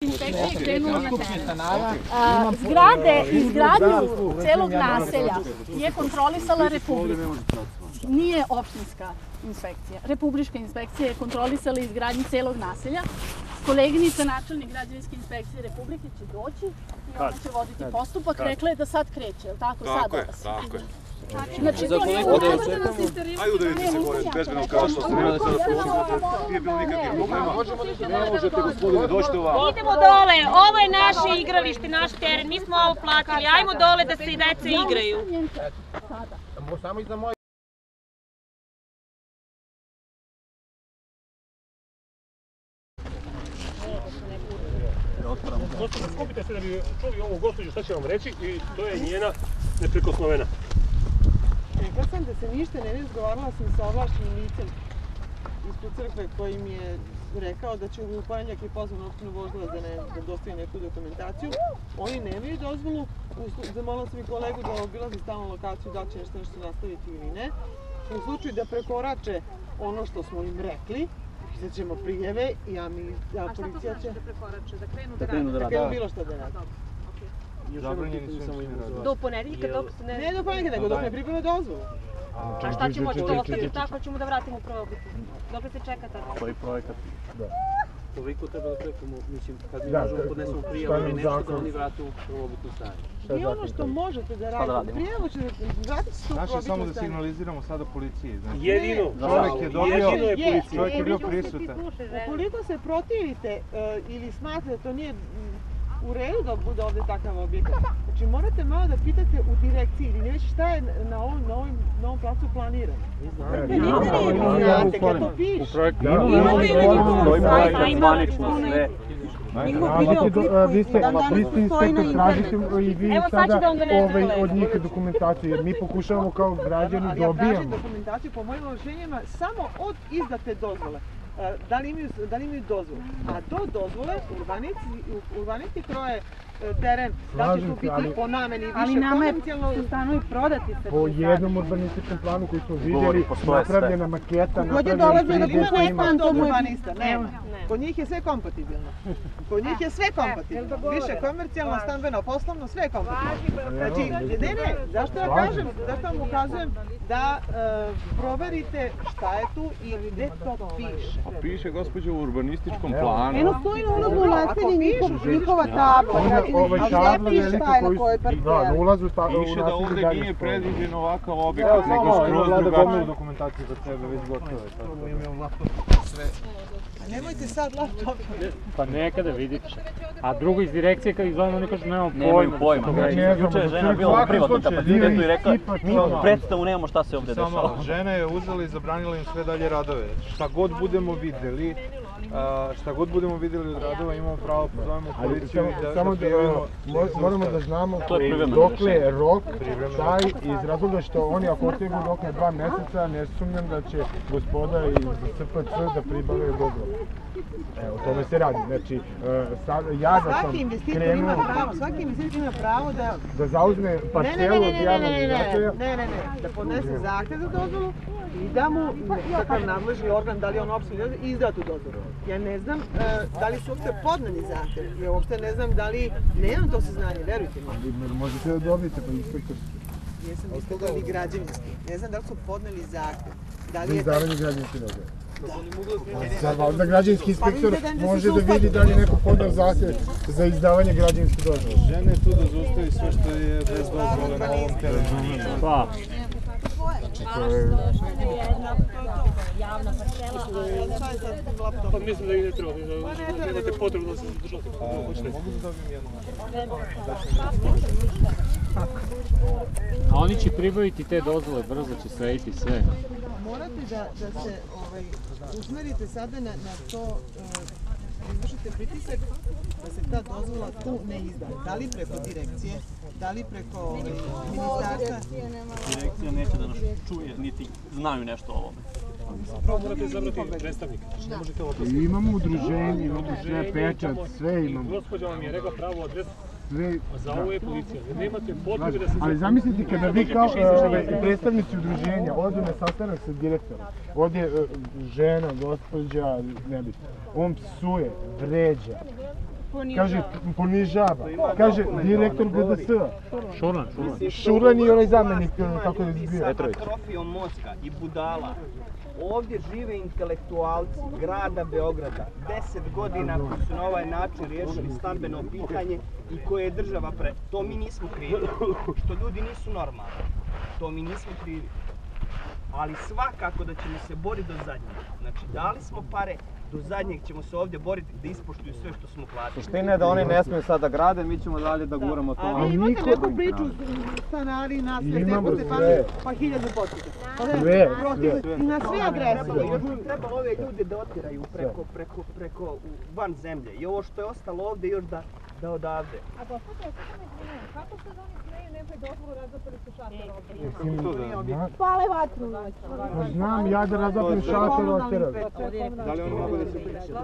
Inspekcije krenuo na teren. Izgradnju celog naselja je kontrolisala Republika. Nije opštinska inspekcija. Republička inspekcija je kontrolisala izgradnju celog naselja. Koleginica načelnik građevinske inspekcije Republike će doći i ona će voditi postupak. Rekla je da sad kreće, je li tako? Tako je, tako je. Znači, to nije upravo da nas isterivo. Ajde udarite se gore, bezbedno kao što ste rekli, sada prošli, nije bilo nikakvih problema. Ne možete, gospodine, dođite ovamo. Idemo dole, ovo je naše igralište, naš teren, mi smo ovo platili, ajmo dole da se i deca igraju. Samo iza moje. Gospodine, skupite se da bi čuli ovu gospođu šta će vam reći i to je njena neprikosnovena. Rekla sam da se ništa ne razgovarala sam sa ovlaštenim licem ispod crkve koji mi je rekao da će u ponedeljak i pozvao opštinu Voždovac da dostavi neku dokumentaciju. Oni nemaju dozvolu, zamolila sam i kolegu da obilazi stalnu lokaciju da će nešto nastaviti ili ne. U slučaju da prekorače ono što smo im rekli, pisat ćemo prijeve i policija će... da prekorače, da krenu da rade? Da krenu bilo što da rade. Do ponedeljka dok se ne... Ne do ponedeljka, nego dok ne pripreme dozvolu. A šta ćemo, će to ostati tako, ćemo da vratimo prvobitno? Dok se čeka tako? To je projekat. Toliko treba da čekamo, mislim, kad mi možemo podnesemo prijavu ili nešto da oni vratu u prvobitno stanje. I ono što možete da radite, prijavu ćete vratiti se u prvobitno stanje. Znači, samo da signaliziramo sada policiji. Jedino. Čovjek je bio prisutan. Ukoliko se protivite ili smatrate da to nije u redu da bude ovde takav objekat, znači morate malo da pitate u direkciji ili već šta je na ovom placu planirano. Znate, kad to piše. Vi ste inspektor, tražite i vi sada od njih dokumentaciju, jer mi pokušavamo kao građani dobijamo. Ja tražim dokumentaciju po mojim ovlašćenjima samo od izdate dozvole. Da li imaju dozvolu. A do dozvole urbanisti kroje teren, da će to biti po nameni više komercijalno... Ali nama su stanovi prodati se. Po jednom urbanističkom planu koji smo vidjeli, napravljena maketa, napravljena plan do urbanista. Nema. Kod njih je sve kompatibilno. Kod njih je sve kompatibilno. Više komercijalno, stambeno, poslovno, sve je kompatibilno. Znači, ne, zašto ja kažem, zašto vam ukazujem da proverite šta je tu i gde to piše. A piše, gospođo, u urbanističkom planu. Eno stoji na ulazu naselji njihova tabla. Ovaj tabla velika koji... Da, na ulazu naselji... Piše da ovdje nije predviđen ovakav objekat, nego skroz drugačiju dokumentaciju za sebe, već gotove. Sve. Nemojte sad laptop. Pa nekada vidite. A drugo iz direkcije kad ih zovemo oni kažu nemamo pojma. Nemaju pojma. Juče je žena bila u privatnom kapacitetu i rekla mi predstavu nemamo šta se ovdje dešava. Žena je uzela i zabranila im sve dalje radove. Šta god budemo videli od radova imamo pravo pozovemo policiju i da prijavimo. Moramo da znamo dokle je rok taj iz razloga što oni ako otegnu rok na 2 mjeseca ne sumnjam da će gospoda iz SPC da pribave dozvolu. O tome se radi. Znači, ja da sam krenuo... Svaki investitor ima pravo da zauzme parcelu od javnog značaja. Ne, da podnese zahtev za dozvolu i da mu takav nadležni organ, da li on uopšte izda tu dozvolu. Ja ne znam da li su uopšte podneli zahtev. Ja uopšte ne znam da li... Nemam to saznanje, verujte mi. Možete da dobijete pa inspektorski. Jesam inspektor ili građevinski. Ne znam da li su podneli zahtev. Za izdavanje građevinske dozvole. Da građevinski inspektor može da vidi da li je neko podao zahtev za izdavanje građevinske dozvole. Žena je tu da zaustavi sve što je bez dozvole na ovom terenu. Pa. Znači to je... Javna parcela. Pa mislim da ih ne treba, da imate potrebno da se zadržate. Mogu da dobijem jednu? A oni će pribaviti te dozvole, brzo će srediti sve. Morate da se usmerite sada na to, izvršite pritisak da se ta dozvola tu ne izda. Da li preko direkcije, da li preko ministarstva? Direkcija neće da nas čuje, niti znaju nešto o ovome. Prvo morate izabrati predstavnika. Ne možete ovo predstaviti. Imamo udruženje, imamo sve, pečat, sve imamo. Gospođa vam je rekla pravu adresu. A za ovo je policija. Nemate potrebe da se... Ali zamislite kada vi kao predstavnici udruženja odu na sastanak sa direktorom, ovdje žena, gospođa, nebitno, on psuje, vređa, kaže ponižava, kaže direktor GDS. Šurlan. Šurlan i onaj zamjenik, kako je bio. Atrofijom mozga i budala. Ovdje žive intelektualci grada Beograda, 10 godina koji su na ovaj način riješili stambeno pitanje i koje je država To mi nismo krivi, što ljudi nisu normalni. To mi nismo krivi. Ali svakako da ćemo se boriti do zadnjeg. Znači, dali smo pare, do zadnjeg ćemo se ovdje boriti da ispoštuju sve što smo platili. Suština je da oni ne smiju sada grade, mi ćemo dalje da guramo to. A vi imate neku priču stanari, nasled, neko ste pali, pa 1000 potpisa. I na sve adrese. Treba ove ljude da otiraju preko van zemlje. I ovo što je ostalo ovdje još da odavde. A gospodine, kako se oni smeju nekoj dozvolu razapali su šator ovdje? Pale vatru. Znam ja da razapim šator od tera. Da li oni mogu da se pričaju?